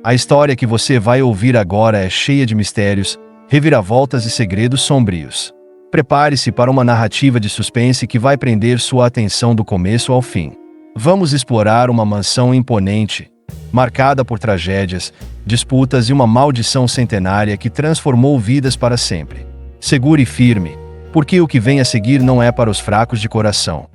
A história que você vai ouvir agora é cheia de mistérios, reviravoltas e segredos sombrios. Prepare-se para uma narrativa de suspense que vai prender sua atenção do começo ao fim. Vamos explorar uma mansão imponente, marcada por tragédias, disputas e uma maldição centenária que transformou vidas para sempre. Segure firme, porque o que vem a seguir não é para os fracos de coração.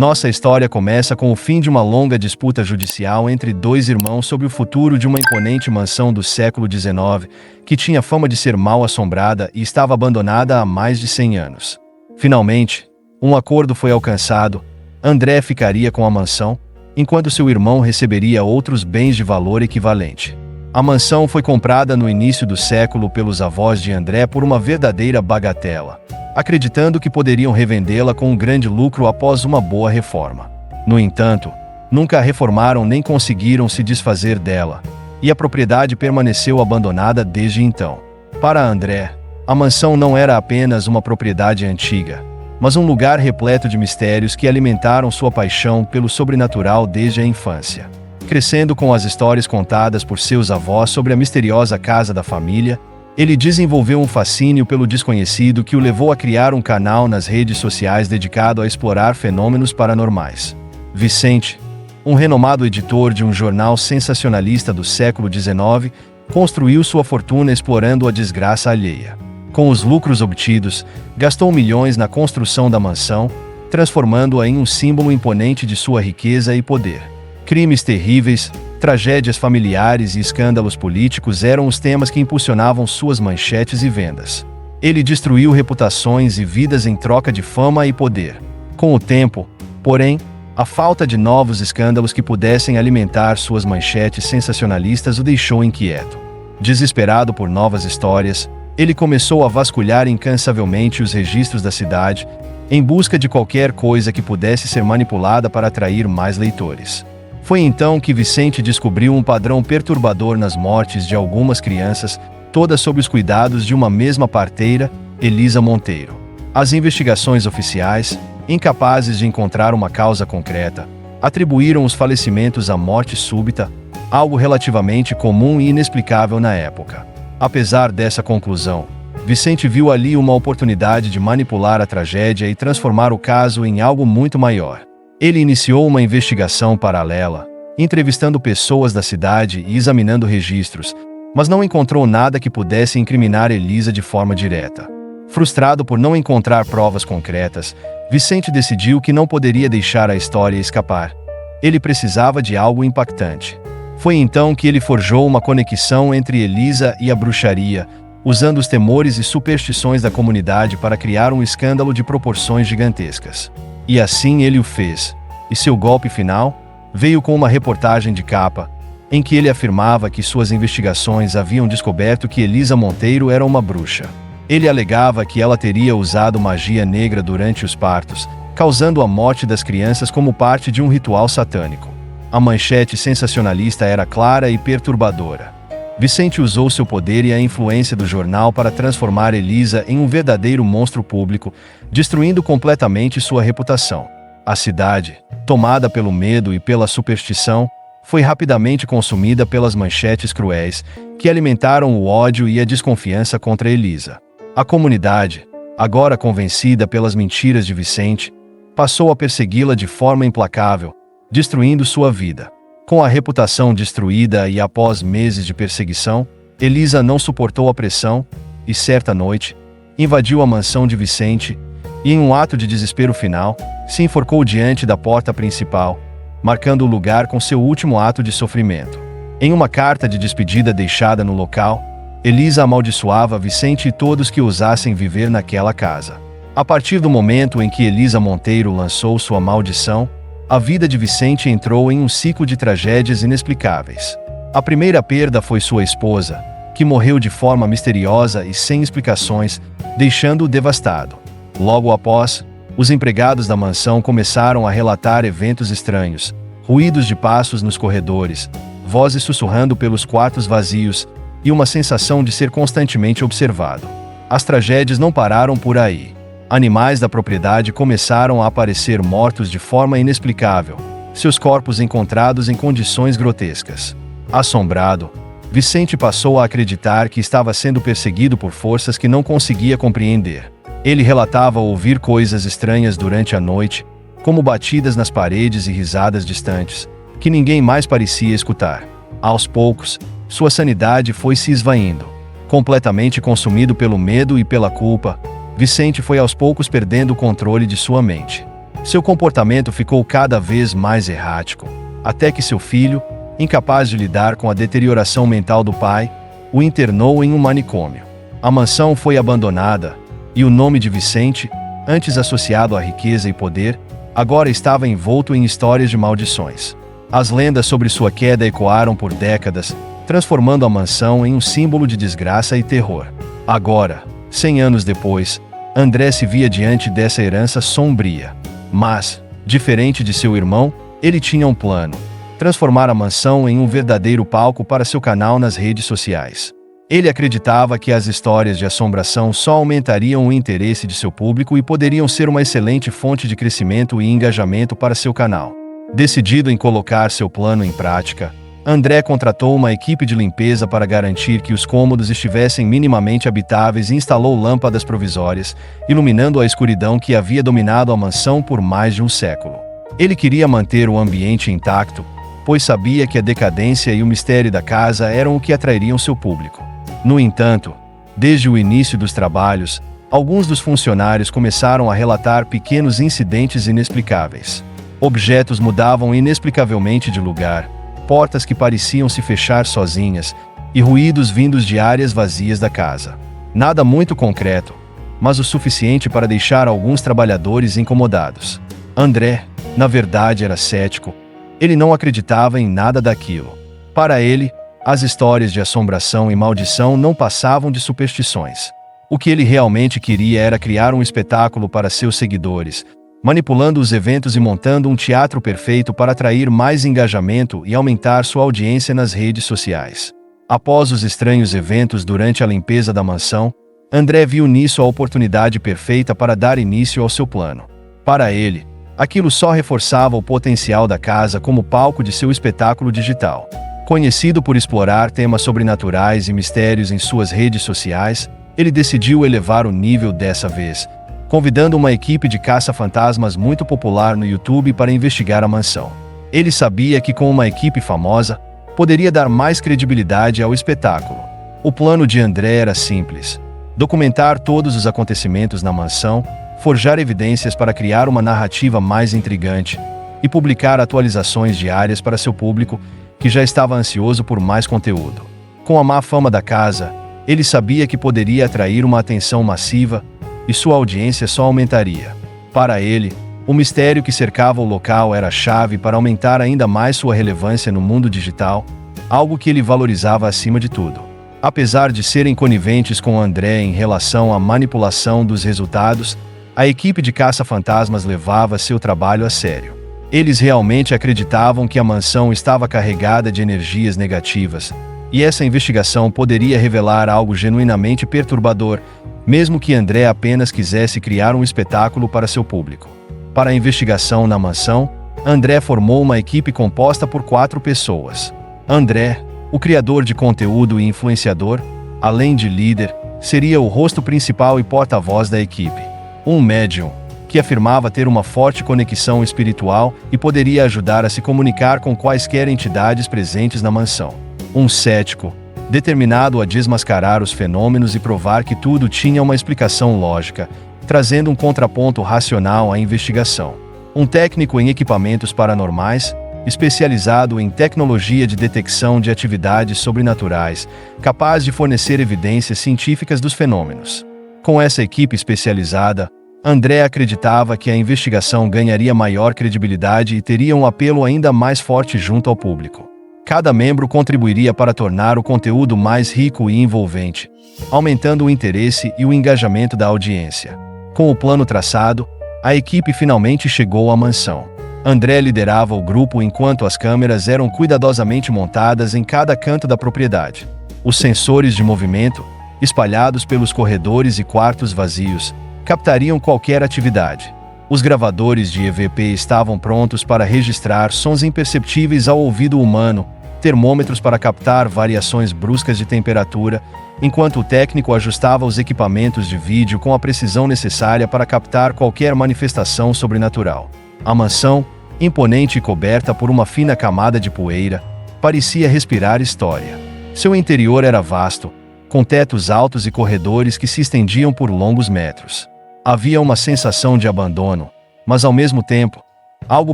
Nossa história começa com o fim de uma longa disputa judicial entre dois irmãos sobre o futuro de uma imponente mansão do século XIX, que tinha fama de ser mal assombrada e estava abandonada há mais de 100 anos. Finalmente, um acordo foi alcançado. André ficaria com a mansão, enquanto seu irmão receberia outros bens de valor equivalente. A mansão foi comprada no início do século pelos avós de André por uma verdadeira bagatela, acreditando que poderiam revendê-la com um grande lucro após uma boa reforma. No entanto, nunca a reformaram nem conseguiram se desfazer dela, e a propriedade permaneceu abandonada desde então. Para André, a mansão não era apenas uma propriedade antiga, mas um lugar repleto de mistérios que alimentaram sua paixão pelo sobrenatural desde a infância. Crescendo com as histórias contadas por seus avós sobre a misteriosa casa da família, ele desenvolveu um fascínio pelo desconhecido que o levou a criar um canal nas redes sociais dedicado a explorar fenômenos paranormais. Vicente, um renomado editor de um jornal sensacionalista do século XIX, construiu sua fortuna explorando a desgraça alheia. Com os lucros obtidos, gastou milhões na construção da mansão, transformando-a em um símbolo imponente de sua riqueza e poder. Crimes terríveis, tragédias familiares e escândalos políticos eram os temas que impulsionavam suas manchetes e vendas. Ele destruiu reputações e vidas em troca de fama e poder. Com o tempo, porém, a falta de novos escândalos que pudessem alimentar suas manchetes sensacionalistas o deixou inquieto. Desesperado por novas histórias, ele começou a vasculhar incansavelmente os registros da cidade, em busca de qualquer coisa que pudesse ser manipulada para atrair mais leitores. Foi então que Vicente descobriu um padrão perturbador nas mortes de algumas crianças, todas sob os cuidados de uma mesma parteira, Elisa Monteiro. As investigações oficiais, incapazes de encontrar uma causa concreta, atribuíram os falecimentos à morte súbita, algo relativamente comum e inexplicável na época. Apesar dessa conclusão, Vicente viu ali uma oportunidade de manipular a tragédia e transformar o caso em algo muito maior. Ele iniciou uma investigação paralela, entrevistando pessoas da cidade e examinando registros, mas não encontrou nada que pudesse incriminar Elisa de forma direta. Frustrado por não encontrar provas concretas, Vicente decidiu que não poderia deixar a história escapar. Ele precisava de algo impactante. Foi então que ele forjou uma conexão entre Elisa e a bruxaria, usando os temores e superstições da comunidade para criar um escândalo de proporções gigantescas. E assim ele o fez. E seu golpe final veio com uma reportagem de capa, em que ele afirmava que suas investigações haviam descoberto que Elisa Monteiro era uma bruxa. Ele alegava que ela teria usado magia negra durante os partos, causando a morte das crianças como parte de um ritual satânico. A manchete sensacionalista era clara e perturbadora. Vicente usou seu poder e a influência do jornal para transformar Elisa em um verdadeiro monstro público, destruindo completamente sua reputação. A cidade, tomada pelo medo e pela superstição, foi rapidamente consumida pelas manchetes cruéis, que alimentaram o ódio e a desconfiança contra Elisa. A comunidade, agora convencida pelas mentiras de Vicente, passou a persegui-la de forma implacável, destruindo sua vida. Com a reputação destruída e após meses de perseguição, Elisa não suportou a pressão e, certa noite, invadiu a mansão de Vicente e, em um ato de desespero final, se enforcou diante da porta principal, marcando o lugar com seu último ato de sofrimento. Em uma carta de despedida deixada no local, Elisa amaldiçoava Vicente e todos que ousassem viver naquela casa. A partir do momento em que Elisa Monteiro lançou sua maldição, a vida de Vicente entrou em um ciclo de tragédias inexplicáveis. A primeira perda foi sua esposa, que morreu de forma misteriosa e sem explicações, deixando-o devastado. Logo após, os empregados da mansão começaram a relatar eventos estranhos, ruídos de passos nos corredores, vozes sussurrando pelos quartos vazios, e uma sensação de ser constantemente observado. As tragédias não pararam por aí. Animais da propriedade começaram a aparecer mortos de forma inexplicável, seus corpos encontrados em condições grotescas. Assombrado, Vicente passou a acreditar que estava sendo perseguido por forças que não conseguia compreender. Ele relatava ouvir coisas estranhas durante a noite, como batidas nas paredes e risadas distantes, que ninguém mais parecia escutar. Aos poucos, sua sanidade foi se esvaindo. Completamente consumido pelo medo e pela culpa, Vicente foi aos poucos perdendo o controle de sua mente. Seu comportamento ficou cada vez mais errático, até que seu filho, incapaz de lidar com a deterioração mental do pai, o internou em um manicômio. A mansão foi abandonada, e o nome de Vicente, antes associado à riqueza e poder, agora estava envolto em histórias de maldições. As lendas sobre sua queda ecoaram por décadas, transformando a mansão em um símbolo de desgraça e terror. Agora, 100 anos depois, André se via diante dessa herança sombria. Mas, diferente de seu irmão, ele tinha um plano: transformar a mansão em um verdadeiro palco para seu canal nas redes sociais. Ele acreditava que as histórias de assombração só aumentariam o interesse de seu público e poderiam ser uma excelente fonte de crescimento e engajamento para seu canal. Decidido em colocar seu plano em prática, André contratou uma equipe de limpeza para garantir que os cômodos estivessem minimamente habitáveis e instalou lâmpadas provisórias, iluminando a escuridão que havia dominado a mansão por mais de um século. Ele queria manter o ambiente intacto, pois sabia que a decadência e o mistério da casa eram o que atrairiam seu público. No entanto, desde o início dos trabalhos, alguns dos funcionários começaram a relatar pequenos incidentes inexplicáveis. Objetos mudavam inexplicavelmente de lugar, portas que pareciam se fechar sozinhas, e ruídos vindos de áreas vazias da casa. Nada muito concreto, mas o suficiente para deixar alguns trabalhadores incomodados. André, na verdade, era cético. Ele não acreditava em nada daquilo. Para ele, as histórias de assombração e maldição não passavam de superstições. O que ele realmente queria era criar um espetáculo para seus seguidores, manipulando os eventos e montando um teatro perfeito para atrair mais engajamento e aumentar sua audiência nas redes sociais. Após os estranhos eventos durante a limpeza da mansão, André viu nisso a oportunidade perfeita para dar início ao seu plano. Para ele, aquilo só reforçava o potencial da casa como palco de seu espetáculo digital. Conhecido por explorar temas sobrenaturais e mistérios em suas redes sociais, ele decidiu elevar o nível dessa vez, convidando uma equipe de caça-fantasmas muito popular no YouTube para investigar a mansão. Ele sabia que com uma equipe famosa, poderia dar mais credibilidade ao espetáculo. O plano de André era simples: documentar todos os acontecimentos na mansão, forjar evidências para criar uma narrativa mais intrigante e publicar atualizações diárias para seu público, que já estava ansioso por mais conteúdo. Com a má fama da casa, ele sabia que poderia atrair uma atenção massiva e sua audiência só aumentaria. Para ele, o mistério que cercava o local era a chave para aumentar ainda mais sua relevância no mundo digital, algo que ele valorizava acima de tudo. Apesar de serem coniventes com André em relação à manipulação dos resultados, a equipe de caça-fantasmas levava seu trabalho a sério. Eles realmente acreditavam que a mansão estava carregada de energias negativas, e essa investigação poderia revelar algo genuinamente perturbador, mesmo que André apenas quisesse criar um espetáculo para seu público. Para a investigação na mansão, André formou uma equipe composta por 4 pessoas. André, o criador de conteúdo e influenciador, além de líder, seria o rosto principal e porta-voz da equipe. Um médium, que afirmava ter uma forte conexão espiritual e poderia ajudar a se comunicar com quaisquer entidades presentes na mansão. Um cético, determinado a desmascarar os fenômenos e provar que tudo tinha uma explicação lógica, trazendo um contraponto racional à investigação. Um técnico em equipamentos paranormais, especializado em tecnologia de detecção de atividades sobrenaturais, capaz de fornecer evidências científicas dos fenômenos. Com essa equipe especializada, André acreditava que a investigação ganharia maior credibilidade e teria um apelo ainda mais forte junto ao público. Cada membro contribuiria para tornar o conteúdo mais rico e envolvente, aumentando o interesse e o engajamento da audiência. Com o plano traçado, a equipe finalmente chegou à mansão. André liderava o grupo enquanto as câmeras eram cuidadosamente montadas em cada canto da propriedade. Os sensores de movimento, espalhados pelos corredores e quartos vazios, captariam qualquer atividade. Os gravadores de EVP estavam prontos para registrar sons imperceptíveis ao ouvido humano, termômetros para captar variações bruscas de temperatura, enquanto o técnico ajustava os equipamentos de vídeo com a precisão necessária para captar qualquer manifestação sobrenatural. A mansão, imponente e coberta por uma fina camada de poeira, parecia respirar história. Seu interior era vasto, com tetos altos e corredores que se estendiam por longos metros. Havia uma sensação de abandono, mas ao mesmo tempo, algo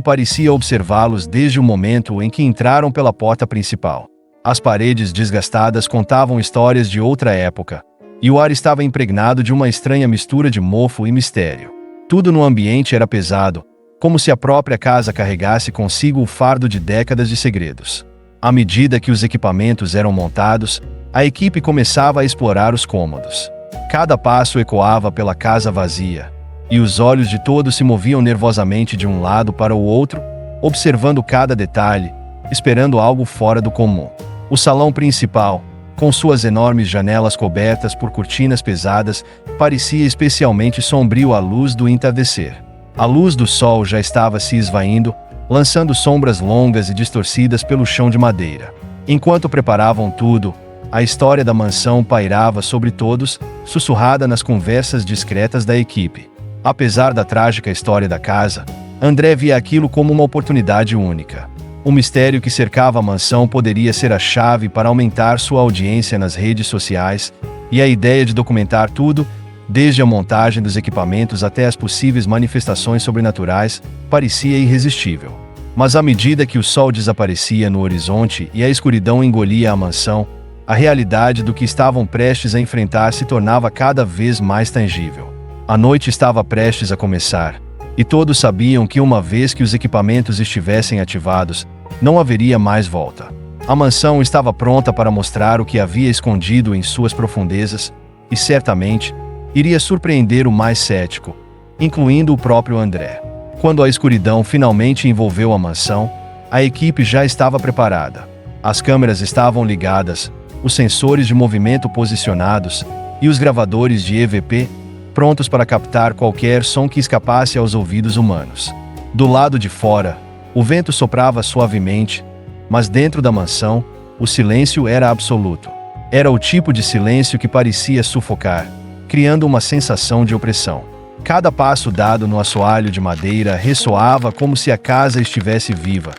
parecia observá-los desde o momento em que entraram pela porta principal. As paredes desgastadas contavam histórias de outra época, e o ar estava impregnado de uma estranha mistura de mofo e mistério. Tudo no ambiente era pesado, como se a própria casa carregasse consigo o fardo de décadas de segredos. À medida que os equipamentos eram montados, a equipe começava a explorar os cômodos. Cada passo ecoava pela casa vazia, e os olhos de todos se moviam nervosamente de um lado para o outro, observando cada detalhe, esperando algo fora do comum. O salão principal, com suas enormes janelas cobertas por cortinas pesadas, parecia especialmente sombrio à luz do entardecer. A luz do sol já estava se esvaindo, lançando sombras longas e distorcidas pelo chão de madeira. Enquanto preparavam tudo, a história da mansão pairava sobre todos, sussurrada nas conversas discretas da equipe. Apesar da trágica história da casa, André via aquilo como uma oportunidade única. O mistério que cercava a mansão poderia ser a chave para aumentar sua audiência nas redes sociais, e a ideia de documentar tudo, desde a montagem dos equipamentos até as possíveis manifestações sobrenaturais, parecia irresistível. Mas à medida que o sol desaparecia no horizonte e a escuridão engolia a mansão, a realidade do que estavam prestes a enfrentar se tornava cada vez mais tangível. A noite estava prestes a começar, e todos sabiam que uma vez que os equipamentos estivessem ativados, não haveria mais volta. A mansão estava pronta para mostrar o que havia escondido em suas profundezas, e certamente iria surpreender o mais cético, incluindo o próprio André. Quando a escuridão finalmente envolveu a mansão, a equipe já estava preparada. As câmeras estavam ligadas, os sensores de movimento posicionados e os gravadores de EVP prontos para captar qualquer som que escapasse aos ouvidos humanos. Do lado de fora, o vento soprava suavemente, mas dentro da mansão, o silêncio era absoluto. Era o tipo de silêncio que parecia sufocar, criando uma sensação de opressão. Cada passo dado no assoalho de madeira ressoava como se a casa estivesse viva,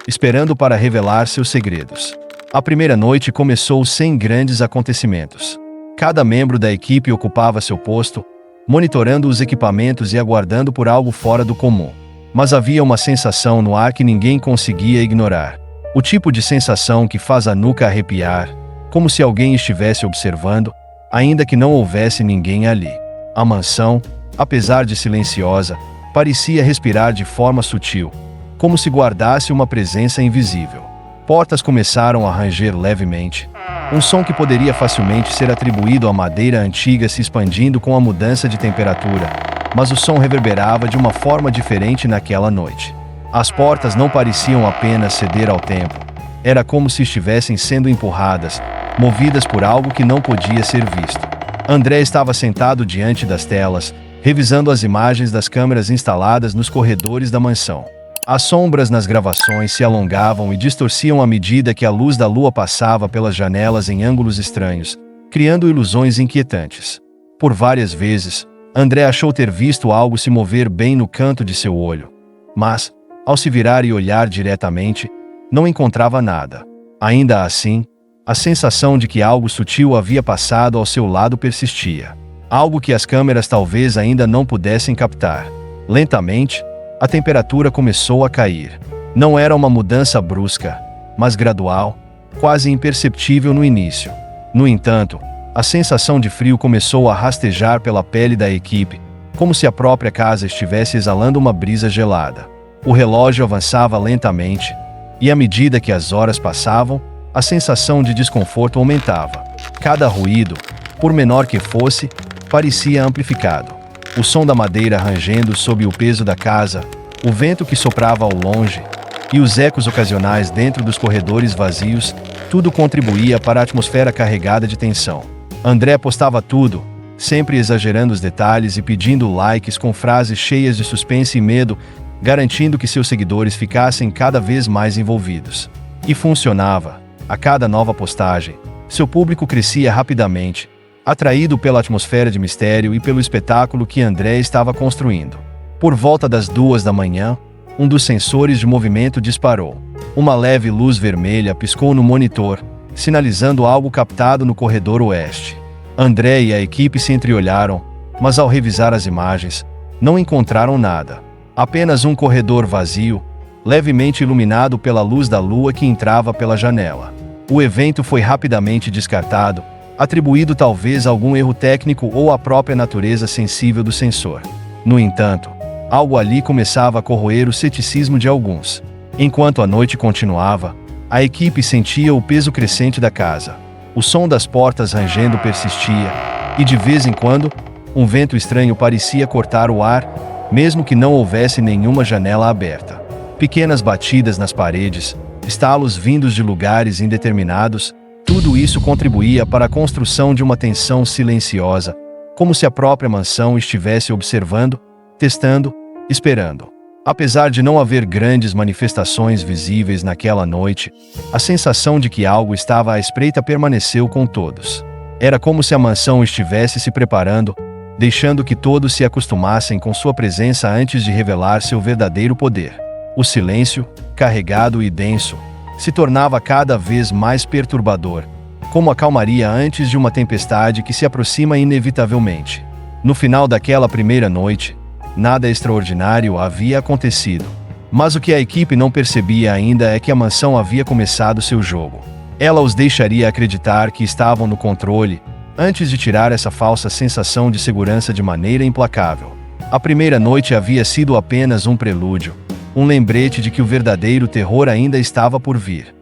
esperando para revelar seus segredos. A primeira noite começou sem grandes acontecimentos. Cada membro da equipe ocupava seu posto, monitorando os equipamentos e aguardando por algo fora do comum. Mas havia uma sensação no ar que ninguém conseguia ignorar. O tipo de sensação que faz a nuca arrepiar, como se alguém estivesse observando, ainda que não houvesse ninguém ali. A mansão, apesar de silenciosa, parecia respirar de forma sutil, como se guardasse uma presença invisível. Portas começaram a ranger levemente, um som que poderia facilmente ser atribuído à madeira antiga se expandindo com a mudança de temperatura, mas o som reverberava de uma forma diferente naquela noite. As portas não pareciam apenas ceder ao tempo, era como se estivessem sendo empurradas, movidas por algo que não podia ser visto. André estava sentado diante das telas, revisando as imagens das câmeras instaladas nos corredores da mansão. As sombras nas gravações se alongavam e distorciam à medida que a luz da lua passava pelas janelas em ângulos estranhos, criando ilusões inquietantes. Por várias vezes, André achou ter visto algo se mover bem no canto de seu olho. Mas, ao se virar e olhar diretamente, não encontrava nada. Ainda assim, a sensação de que algo sutil havia passado ao seu lado persistia. Algo que as câmeras talvez ainda não pudessem captar. Lentamente, a temperatura começou a cair. Não era uma mudança brusca, mas gradual, quase imperceptível no início. No entanto, a sensação de frio começou a rastejar pela pele da equipe, como se a própria casa estivesse exalando uma brisa gelada. O relógio avançava lentamente, e à medida que as horas passavam, a sensação de desconforto aumentava. Cada ruído, por menor que fosse, parecia amplificado. O som da madeira rangendo sob o peso da casa, o vento que soprava ao longe, e os ecos ocasionais dentro dos corredores vazios, Tudo contribuía para a atmosfera carregada de tensão. André postava tudo, sempre exagerando os detalhes e pedindo likes com frases cheias de suspense e medo, garantindo que seus seguidores ficassem cada vez mais envolvidos. E funcionava. A cada nova postagem, seu público crescia rapidamente, atraído pela atmosfera de mistério e pelo espetáculo que André estava construindo. Por volta das 2 da manhã, um dos sensores de movimento disparou. Uma leve luz vermelha piscou no monitor, sinalizando algo captado no corredor oeste. André e a equipe se entreolharam, mas ao revisar as imagens, não encontraram nada. Apenas um corredor vazio, levemente iluminado pela luz da lua que entrava pela janela. O evento foi rapidamente descartado, atribuído talvez a algum erro técnico ou à própria natureza sensível do sensor. No entanto, algo ali começava a corroer o ceticismo de alguns. Enquanto a noite continuava, a equipe sentia o peso crescente da casa. O som das portas rangendo persistia, e de vez em quando, um vento estranho parecia cortar o ar, mesmo que não houvesse nenhuma janela aberta. Pequenas batidas nas paredes, estalos vindos de lugares indeterminados, tudo isso contribuía para a construção de uma tensão silenciosa, como se a própria mansão estivesse observando, testando, esperando. Apesar de não haver grandes manifestações visíveis naquela noite, a sensação de que algo estava à espreita permaneceu com todos. Era como se a mansão estivesse se preparando, deixando que todos se acostumassem com sua presença antes de revelar seu verdadeiro poder. O silêncio, carregado e denso, se tornava cada vez mais perturbador, como a calmaria antes de uma tempestade que se aproxima inevitavelmente. No final daquela primeira noite, nada extraordinário havia acontecido. Mas o que a equipe não percebia ainda é que a mansão havia começado seu jogo. Ela os deixaria acreditar que estavam no controle, antes de tirar essa falsa sensação de segurança de maneira implacável. A primeira noite havia sido apenas um prelúdio, um lembrete de que o verdadeiro terror ainda estava por vir.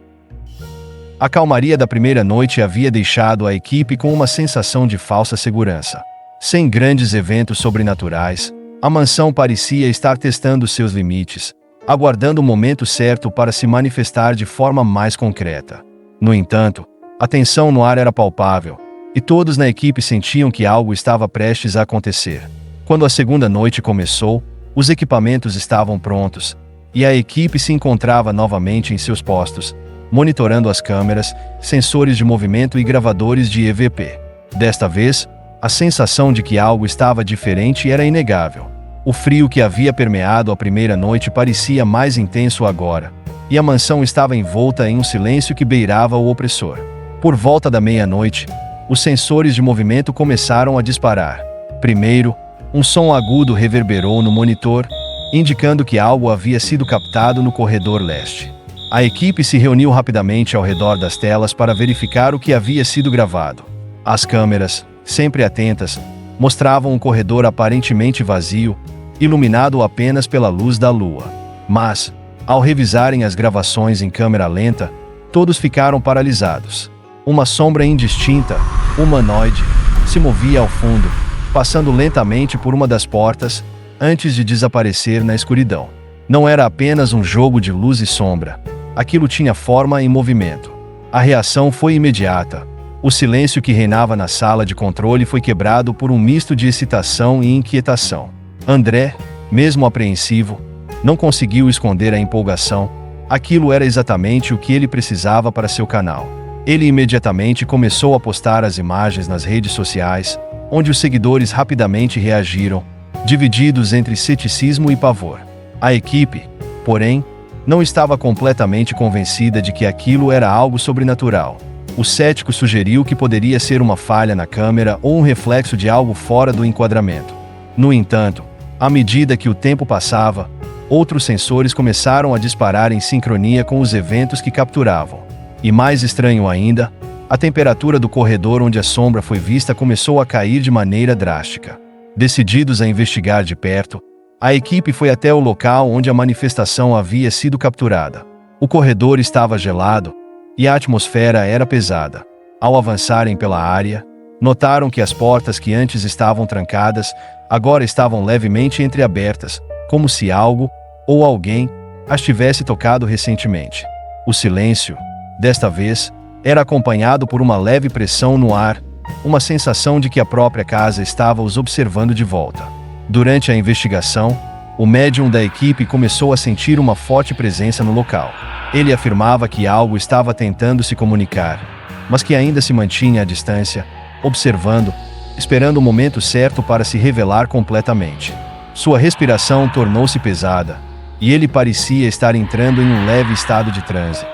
A calmaria da primeira noite havia deixado a equipe com uma sensação de falsa segurança. Sem grandes eventos sobrenaturais, a mansão parecia estar testando seus limites, aguardando o momento certo para se manifestar de forma mais concreta. No entanto, a tensão no ar era palpável, e todos na equipe sentiam que algo estava prestes a acontecer. Quando a segunda noite começou, os equipamentos estavam prontos, e a equipe se encontrava novamente em seus postos, monitorando as câmeras, sensores de movimento e gravadores de EVP. Desta vez, a sensação de que algo estava diferente era inegável. O frio que havia permeado a primeira noite parecia mais intenso agora, e a mansão estava envolta em um silêncio que beirava o opressor. Por volta da meia-noite, os sensores de movimento começaram a disparar. Primeiro, um som agudo reverberou no monitor, indicando que algo havia sido captado no corredor leste. A equipe se reuniu rapidamente ao redor das telas para verificar o que havia sido gravado. As câmeras, sempre atentas, mostravam um corredor aparentemente vazio, iluminado apenas pela luz da lua. Mas, ao revisarem as gravações em câmera lenta, todos ficaram paralisados. Uma sombra indistinta, humanoide, se movia ao fundo, passando lentamente por uma das portas, antes de desaparecer na escuridão. Não era apenas um jogo de luz e sombra. Aquilo tinha forma e movimento. A reação foi imediata. O silêncio que reinava na sala de controle foi quebrado por um misto de excitação e inquietação. André, mesmo apreensivo, não conseguiu esconder a empolgação. Aquilo era exatamente o que ele precisava para seu canal. Ele imediatamente começou a postar as imagens nas redes sociais, onde os seguidores rapidamente reagiram, divididos entre ceticismo e pavor. A equipe, porém, não estava completamente convencida de que aquilo era algo sobrenatural. O cético sugeriu que poderia ser uma falha na câmera ou um reflexo de algo fora do enquadramento. No entanto, à medida que o tempo passava, outros sensores começaram a disparar em sincronia com os eventos que capturavam. E mais estranho ainda, a temperatura do corredor onde a sombra foi vista começou a cair de maneira drástica. Decididos a investigar de perto, a equipe foi até o local onde a manifestação havia sido capturada. O corredor estava gelado, e a atmosfera era pesada. Ao avançarem pela área, notaram que as portas que antes estavam trancadas, agora estavam levemente entreabertas, como se algo, ou alguém, as tivesse tocado recentemente. O silêncio, desta vez, era acompanhado por uma leve pressão no ar, uma sensação de que a própria casa estava os observando de volta. Durante a investigação, o médium da equipe começou a sentir uma forte presença no local. Ele afirmava que algo estava tentando se comunicar, mas que ainda se mantinha à distância, observando, esperando o momento certo para se revelar completamente. Sua respiração tornou-se pesada, e ele parecia estar entrando em um leve estado de transe,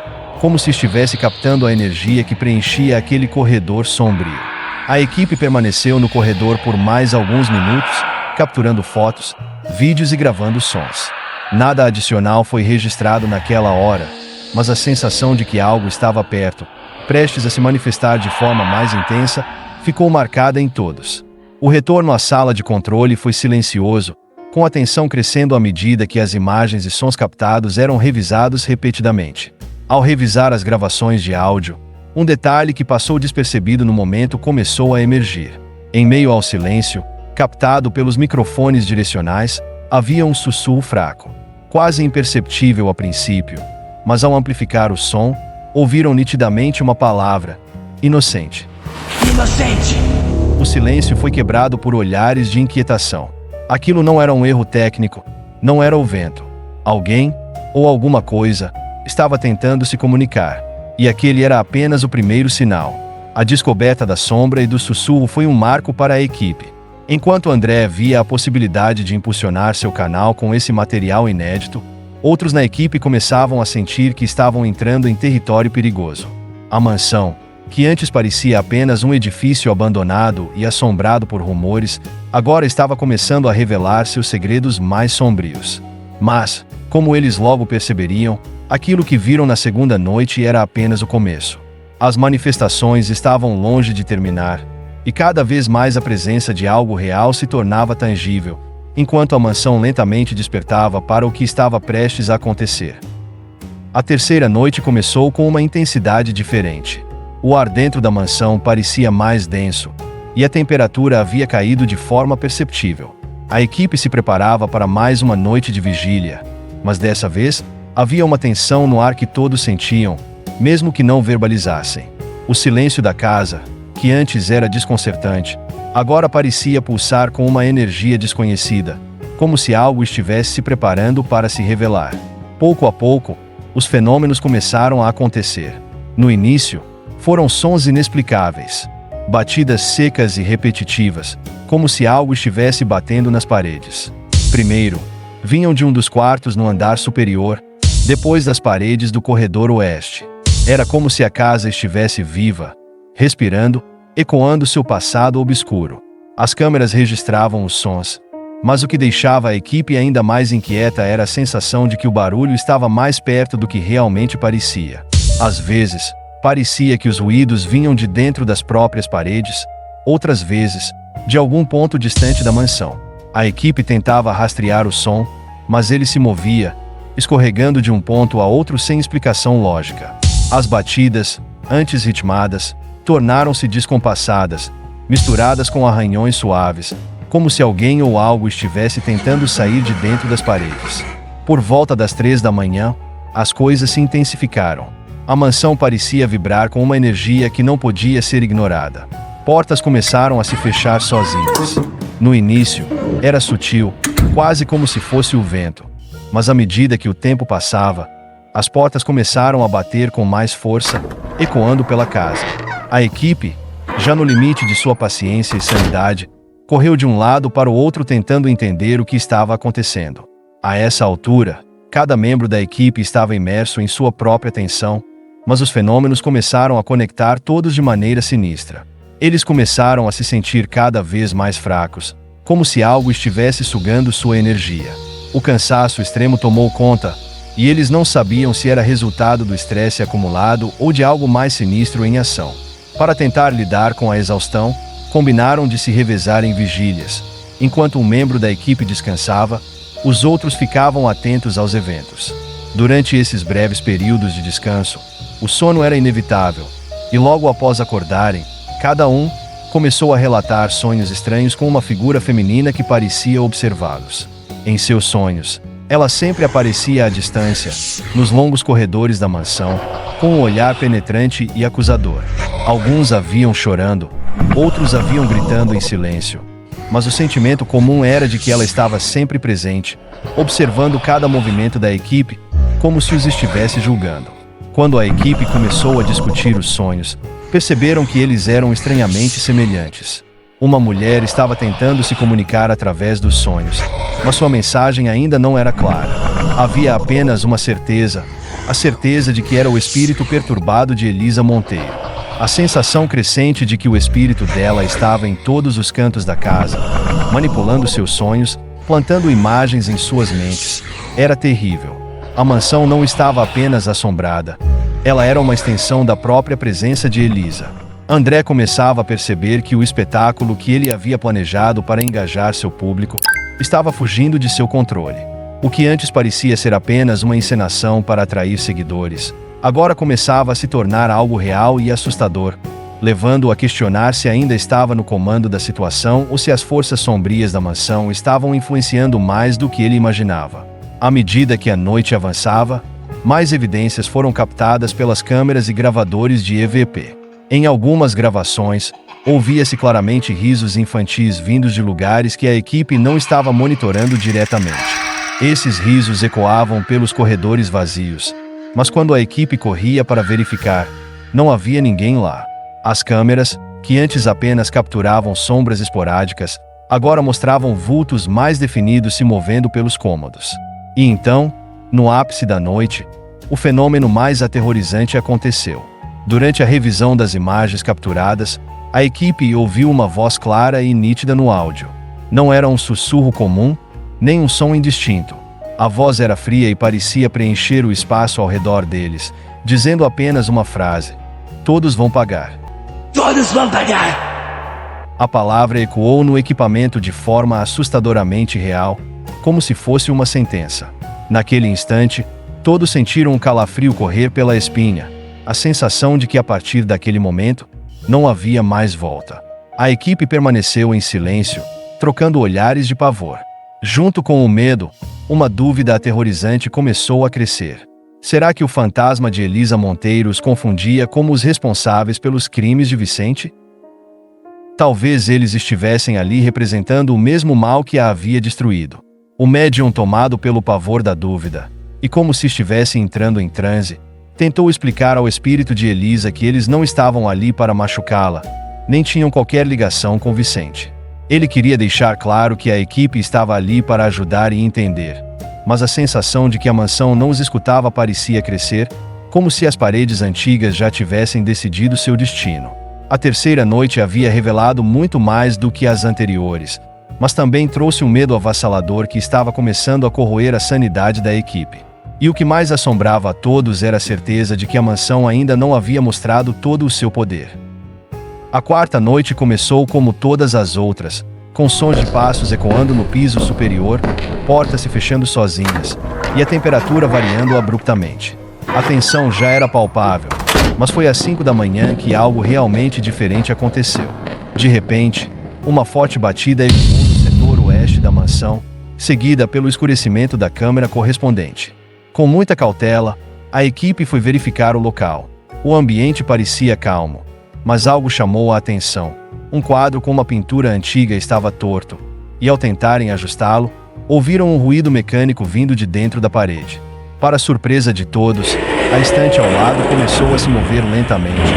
como se estivesse captando a energia que preenchia aquele corredor sombrio. A equipe permaneceu no corredor por mais alguns minutos, capturando fotos, vídeos e gravando sons. Nada adicional foi registrado naquela hora, mas a sensação de que algo estava perto, prestes a se manifestar de forma mais intensa, ficou marcada em todos. O retorno à sala de controle foi silencioso, com a tensão crescendo à medida que as imagens e sons captados eram revisados repetidamente. Ao revisar as gravações de áudio, um detalhe que passou despercebido no momento começou a emergir. Em meio ao silêncio, captado pelos microfones direcionais, havia um sussurro fraco, quase imperceptível a princípio, mas ao amplificar o som, ouviram nitidamente uma palavra: inocente. Inocente! O silêncio foi quebrado por olhares de inquietação. Aquilo não era um erro técnico, não era o vento. Alguém, ou alguma coisa, estava tentando se comunicar, e aquele era apenas o primeiro sinal. A descoberta da sombra e do sussurro foi um marco para a equipe. Enquanto André via a possibilidade de impulsionar seu canal com esse material inédito, outros na equipe começavam a sentir que estavam entrando em território perigoso. A mansão, que antes parecia apenas um edifício abandonado e assombrado por rumores, agora estava começando a revelar seus segredos mais sombrios. Mas, como eles logo perceberiam, aquilo que viram na segunda noite era apenas o começo. As manifestações estavam longe de terminar, e cada vez mais a presença de algo real se tornava tangível, enquanto a mansão lentamente despertava para o que estava prestes a acontecer. A terceira noite começou com uma intensidade diferente. O ar dentro da mansão parecia mais denso, e a temperatura havia caído de forma perceptível. A equipe se preparava para mais uma noite de vigília, mas dessa vez, havia uma tensão no ar que todos sentiam, mesmo que não verbalizassem. O silêncio da casa, que antes era desconcertante, agora parecia pulsar com uma energia desconhecida, como se algo estivesse se preparando para se revelar. Pouco a pouco, os fenômenos começaram a acontecer. No início, foram sons inexplicáveis, batidas secas e repetitivas, como se algo estivesse batendo nas paredes. Primeiro, vinham de um dos quartos no andar superior, depois das paredes do corredor oeste. Era como se a casa estivesse viva, respirando, ecoando seu passado obscuro. As câmeras registravam os sons, mas o que deixava a equipe ainda mais inquieta era a sensação de que o barulho estava mais perto do que realmente parecia. Às vezes, parecia que os ruídos vinham de dentro das próprias paredes, outras vezes, de algum ponto distante da mansão. A equipe tentava rastrear o som, mas ele se movia, escorregando de um ponto a outro sem explicação lógica. As batidas, antes ritmadas, tornaram-se descompassadas, misturadas com arranhões suaves, como se alguém ou algo estivesse tentando sair de dentro das paredes. Por volta das 3 da manhã, as coisas se intensificaram. A mansão parecia vibrar com uma energia que não podia ser ignorada. Portas começaram a se fechar sozinhas. No início, era sutil, quase como se fosse o vento. Mas à medida que o tempo passava, as portas começaram a bater com mais força, ecoando pela casa. A equipe, já no limite de sua paciência e sanidade, correu de um lado para o outro tentando entender o que estava acontecendo. A essa altura, cada membro da equipe estava imerso em sua própria tensão, mas os fenômenos começaram a conectar todos de maneira sinistra. Eles começaram a se sentir cada vez mais fracos, como se algo estivesse sugando sua energia. O cansaço extremo tomou conta, e eles não sabiam se era resultado do estresse acumulado ou de algo mais sinistro em ação. Para tentar lidar com a exaustão, combinaram de se revezar em vigílias. Enquanto um membro da equipe descansava, os outros ficavam atentos aos eventos. Durante esses breves períodos de descanso, o sono era inevitável, e logo após acordarem, cada um começou a relatar sonhos estranhos com uma figura feminina que parecia observá-los. Em seus sonhos, Ela sempre aparecia à distância, nos longos corredores da mansão, com um olhar penetrante e acusador. Alguns a viam chorando, outros a viam gritando em silêncio. Mas o sentimento comum era de que ela estava sempre presente, observando cada movimento da equipe, como se os estivesse julgando. Quando a equipe começou a discutir os sonhos, perceberam que eles eram estranhamente semelhantes. Uma mulher estava tentando se comunicar através dos sonhos, mas sua mensagem ainda não era clara. Havia apenas uma certeza, a certeza de que era o espírito perturbado de Elisa Monteiro. A sensação crescente de que o espírito dela estava em todos os cantos da casa, manipulando seus sonhos, plantando imagens em suas mentes, era terrível. A mansão não estava apenas assombrada, ela era uma extensão da própria presença de Elisa. André começava a perceber que o espetáculo que ele havia planejado para engajar seu público estava fugindo de seu controle. O que antes parecia ser apenas uma encenação para atrair seguidores, agora começava a se tornar algo real e assustador, levando-o a questionar se ainda estava no comando da situação ou se as forças sombrias da mansão estavam influenciando mais do que ele imaginava. À medida que a noite avançava, mais evidências foram captadas pelas câmeras e gravadores de EVP. Em algumas gravações, ouvia-se claramente risos infantis vindos de lugares que a equipe não estava monitorando diretamente. Esses risos ecoavam pelos corredores vazios, mas quando a equipe corria para verificar, não havia ninguém lá. As câmeras, que antes apenas capturavam sombras esporádicas, agora mostravam vultos mais definidos se movendo pelos cômodos. E então, no ápice da noite, o fenômeno mais aterrorizante aconteceu. Durante a revisão das imagens capturadas, a equipe ouviu uma voz clara e nítida no áudio. Não era um sussurro comum, nem um som indistinto. A voz era fria e parecia preencher o espaço ao redor deles, dizendo apenas uma frase: "Todos vão pagar." Todos vão pagar! A palavra ecoou no equipamento de forma assustadoramente real, como se fosse uma sentença. Naquele instante, todos sentiram um calafrio correr pela espinha, a sensação de que a partir daquele momento, não havia mais volta. A equipe permaneceu em silêncio, trocando olhares de pavor. Junto com o medo, uma dúvida aterrorizante começou a crescer. Será que o fantasma de Elisa Monteiro os confundia como os responsáveis pelos crimes de Vicente? Talvez eles estivessem ali representando o mesmo mal que a havia destruído. O médium, tomado pelo pavor da dúvida, e como se estivesse entrando em transe, tentou explicar ao espírito de Elisa que eles não estavam ali para machucá-la, nem tinham qualquer ligação com Vicente. Ele queria deixar claro que a equipe estava ali para ajudar e entender, mas a sensação de que a mansão não os escutava parecia crescer, como se as paredes antigas já tivessem decidido seu destino. A terceira noite havia revelado muito mais do que as anteriores, mas também trouxe um medo avassalador que estava começando a corroer a sanidade da equipe. E o que mais assombrava a todos era a certeza de que a mansão ainda não havia mostrado todo o seu poder. A quarta noite começou como todas as outras, com sons de passos ecoando no piso superior, portas se fechando sozinhas, e a temperatura variando abruptamente. A tensão já era palpável, mas foi às 5 da manhã que algo realmente diferente aconteceu. De repente, uma forte batida ecoou no setor oeste da mansão, seguida pelo escurecimento da câmera correspondente. Com muita cautela, a equipe foi verificar o local. O ambiente parecia calmo, mas algo chamou a atenção. Um quadro com uma pintura antiga estava torto, e ao tentarem ajustá-lo, ouviram um ruído mecânico vindo de dentro da parede. Para surpresa de todos, a estante ao lado começou a se mover lentamente,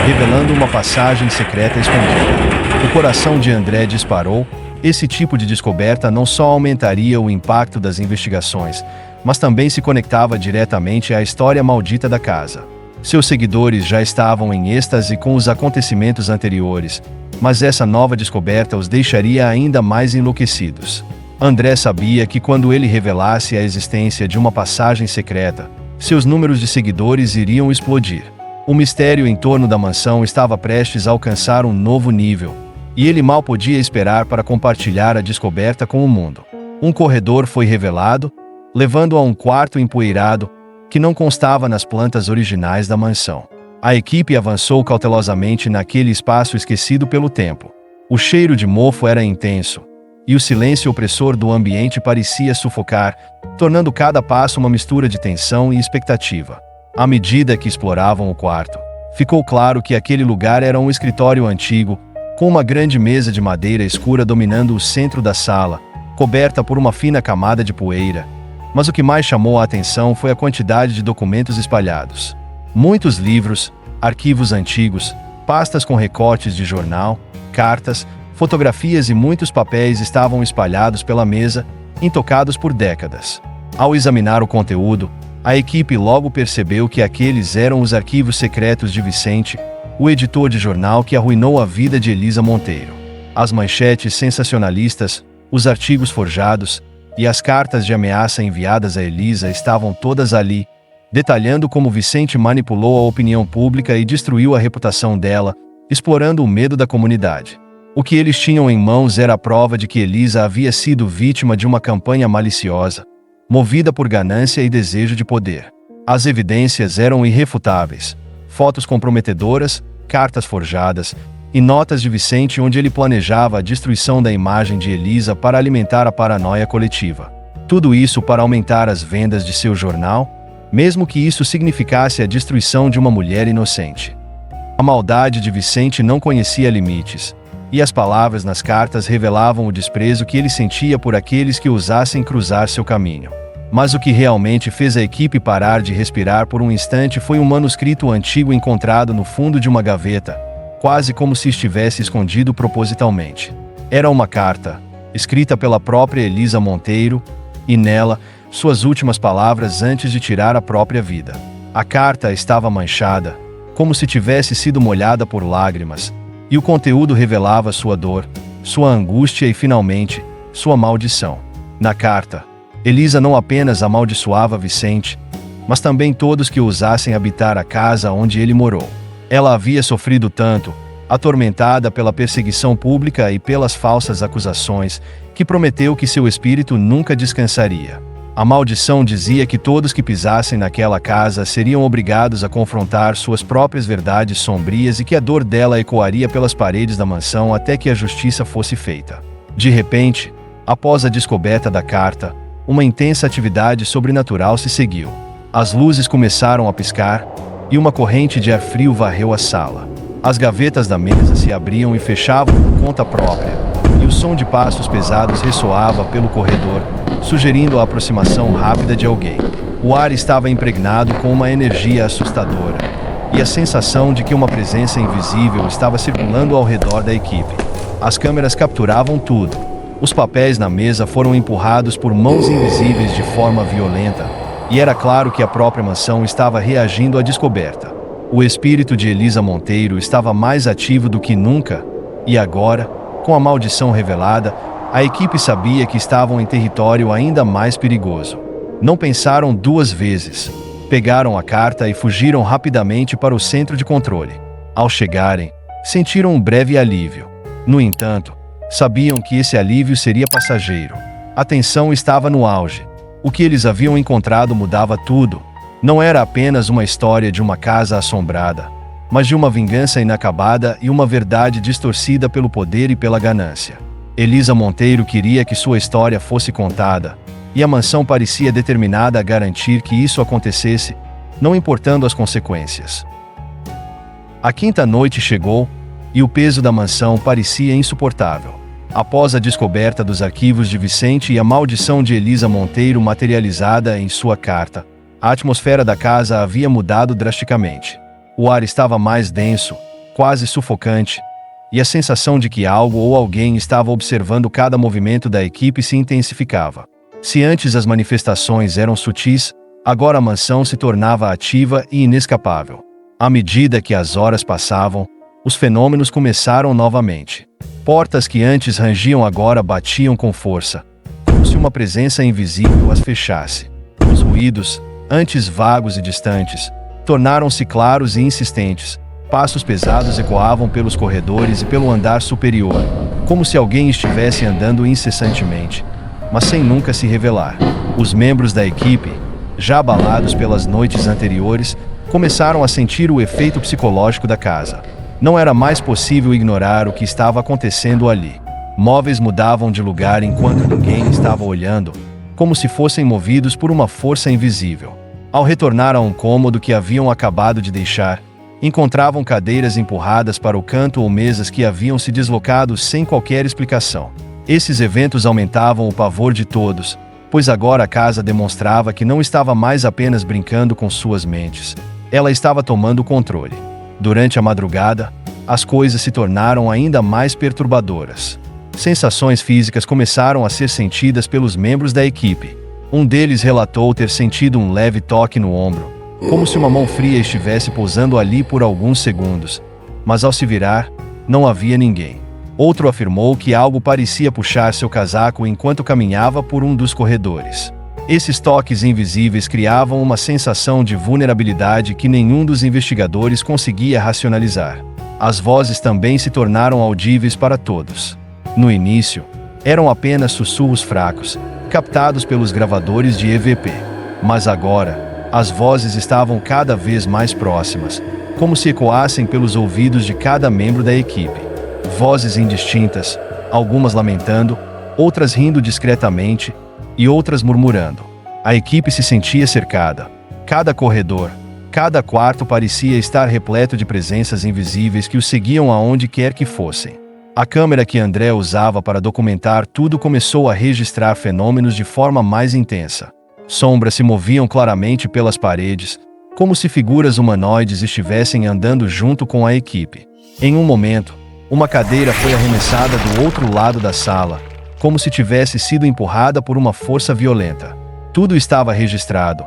revelando uma passagem secreta escondida. O coração de André disparou. Esse tipo de descoberta não só aumentaria o impacto das investigações, mas também se conectava diretamente à história maldita da casa. Seus seguidores já estavam em êxtase com os acontecimentos anteriores, mas essa nova descoberta os deixaria ainda mais enlouquecidos. André sabia que quando ele revelasse a existência de uma passagem secreta, seus números de seguidores iriam explodir. O mistério em torno da mansão estava prestes a alcançar um novo nível, e ele mal podia esperar para compartilhar a descoberta com o mundo. Um corredor foi revelado, levando a um quarto empoeirado, que não constava nas plantas originais da mansão. A equipe avançou cautelosamente naquele espaço esquecido pelo tempo. O cheiro de mofo era intenso, e o silêncio opressor do ambiente parecia sufocar, tornando cada passo uma mistura de tensão e expectativa. À medida que exploravam o quarto, ficou claro que aquele lugar era um escritório antigo, com uma grande mesa de madeira escura dominando o centro da sala, coberta por uma fina camada de poeira. Mas o que mais chamou a atenção foi a quantidade de documentos espalhados. Muitos livros, arquivos antigos, pastas com recortes de jornal, cartas, fotografias e muitos papéis estavam espalhados pela mesa, intocados por décadas. Ao examinar o conteúdo, a equipe logo percebeu que aqueles eram os arquivos secretos de Vicente, o editor de jornal que arruinou a vida de Elisa Monteiro. As manchetes sensacionalistas, os artigos forjados e as cartas de ameaça enviadas a Elisa estavam todas ali, detalhando como Vicente manipulou a opinião pública e destruiu a reputação dela, explorando o medo da comunidade. O que eles tinham em mãos era a prova de que Elisa havia sido vítima de uma campanha maliciosa, movida por ganância e desejo de poder. As evidências eram irrefutáveis: fotos comprometedoras, cartas forjadas e notas de Vicente onde ele planejava a destruição da imagem de Elisa para alimentar a paranoia coletiva. Tudo isso para aumentar as vendas de seu jornal, mesmo que isso significasse a destruição de uma mulher inocente. A maldade de Vicente não conhecia limites, e as palavras nas cartas revelavam o desprezo que ele sentia por aqueles que ousassem cruzar seu caminho. Mas o que realmente fez a equipe parar de respirar por um instante foi um manuscrito antigo encontrado no fundo de uma gaveta, quase como se estivesse escondido propositalmente. Era uma carta, escrita pela própria Elisa Monteiro, e nela, suas últimas palavras antes de tirar a própria vida. A carta estava manchada, como se tivesse sido molhada por lágrimas, e o conteúdo revelava sua dor, sua angústia e, finalmente, sua maldição. Na carta, Elisa não apenas amaldiçoava Vicente, mas também todos que ousassem habitar a casa onde ele morou. Ela havia sofrido tanto, atormentada pela perseguição pública e pelas falsas acusações, que prometeu que seu espírito nunca descansaria. A maldição dizia que todos que pisassem naquela casa seriam obrigados a confrontar suas próprias verdades sombrias e que a dor dela ecoaria pelas paredes da mansão até que a justiça fosse feita. De repente, após a descoberta da carta, uma intensa atividade sobrenatural se seguiu. As luzes começaram a piscar, e uma corrente de ar frio varreu a sala. As gavetas da mesa se abriam e fechavam por conta própria, e o som de passos pesados ressoava pelo corredor, sugerindo a aproximação rápida de alguém. O ar estava impregnado com uma energia assustadora, e a sensação de que uma presença invisível estava circulando ao redor da equipe. As câmeras capturavam tudo. Os papéis na mesa foram empurrados por mãos invisíveis de forma violenta, e era claro que a própria mansão estava reagindo à descoberta. O espírito de Elisa Monteiro estava mais ativo do que nunca, e agora, com a maldição revelada, a equipe sabia que estavam em território ainda mais perigoso. Não pensaram duas vezes. Pegaram a carta e fugiram rapidamente para o centro de controle. Ao chegarem, sentiram um breve alívio. No entanto, sabiam que esse alívio seria passageiro. A tensão estava no auge. O que eles haviam encontrado mudava tudo. Não era apenas uma história de uma casa assombrada, mas de uma vingança inacabada e uma verdade distorcida pelo poder e pela ganância. Elisa Monteiro queria que sua história fosse contada, e a mansão parecia determinada a garantir que isso acontecesse, não importando as consequências. A quinta noite chegou, e o peso da mansão parecia insuportável. Após a descoberta dos arquivos de Vicente e a maldição de Elisa Monteiro materializada em sua carta, a atmosfera da casa havia mudado drasticamente. O ar estava mais denso, quase sufocante, e a sensação de que algo ou alguém estava observando cada movimento da equipe se intensificava. Se antes as manifestações eram sutis, agora a mansão se tornava ativa e inescapável. À medida que as horas passavam, os fenômenos começaram novamente. Portas que antes rangiam agora batiam com força, como se uma presença invisível as fechasse. Os ruídos, antes vagos e distantes, tornaram-se claros e insistentes. Passos pesados ecoavam pelos corredores e pelo andar superior, como se alguém estivesse andando incessantemente, mas sem nunca se revelar. Os membros da equipe, já abalados pelas noites anteriores, começaram a sentir o efeito psicológico da casa. Não era mais possível ignorar o que estava acontecendo ali. Móveis mudavam de lugar enquanto ninguém estava olhando, como se fossem movidos por uma força invisível. Ao retornar a um cômodo que haviam acabado de deixar, encontravam cadeiras empurradas para o canto ou mesas que haviam se deslocado sem qualquer explicação. Esses eventos aumentavam o pavor de todos, pois agora a casa demonstrava que não estava mais apenas brincando com suas mentes. Ela estava tomando o controle. Durante a madrugada, as coisas se tornaram ainda mais perturbadoras. Sensações físicas começaram a ser sentidas pelos membros da equipe. Um deles relatou ter sentido um leve toque no ombro, como se uma mão fria estivesse pousando ali por alguns segundos, mas ao se virar, não havia ninguém. Outro afirmou que algo parecia puxar seu casaco enquanto caminhava por um dos corredores. Esses toques invisíveis criavam uma sensação de vulnerabilidade que nenhum dos investigadores conseguia racionalizar. As vozes também se tornaram audíveis para todos. No início, eram apenas sussurros fracos, captados pelos gravadores de EVP. Mas agora, as vozes estavam cada vez mais próximas, como se ecoassem pelos ouvidos de cada membro da equipe. Vozes indistintas, algumas lamentando, outras rindo discretamente e outras murmurando. A equipe se sentia cercada. Cada corredor, cada quarto parecia estar repleto de presenças invisíveis que os seguiam aonde quer que fossem. A câmera que André usava para documentar tudo começou a registrar fenômenos de forma mais intensa. Sombras se moviam claramente pelas paredes, como se figuras humanoides estivessem andando junto com a equipe. Em um momento, uma cadeira foi arremessada do outro lado da sala, como se tivesse sido empurrada por uma força violenta. Tudo estava registrado,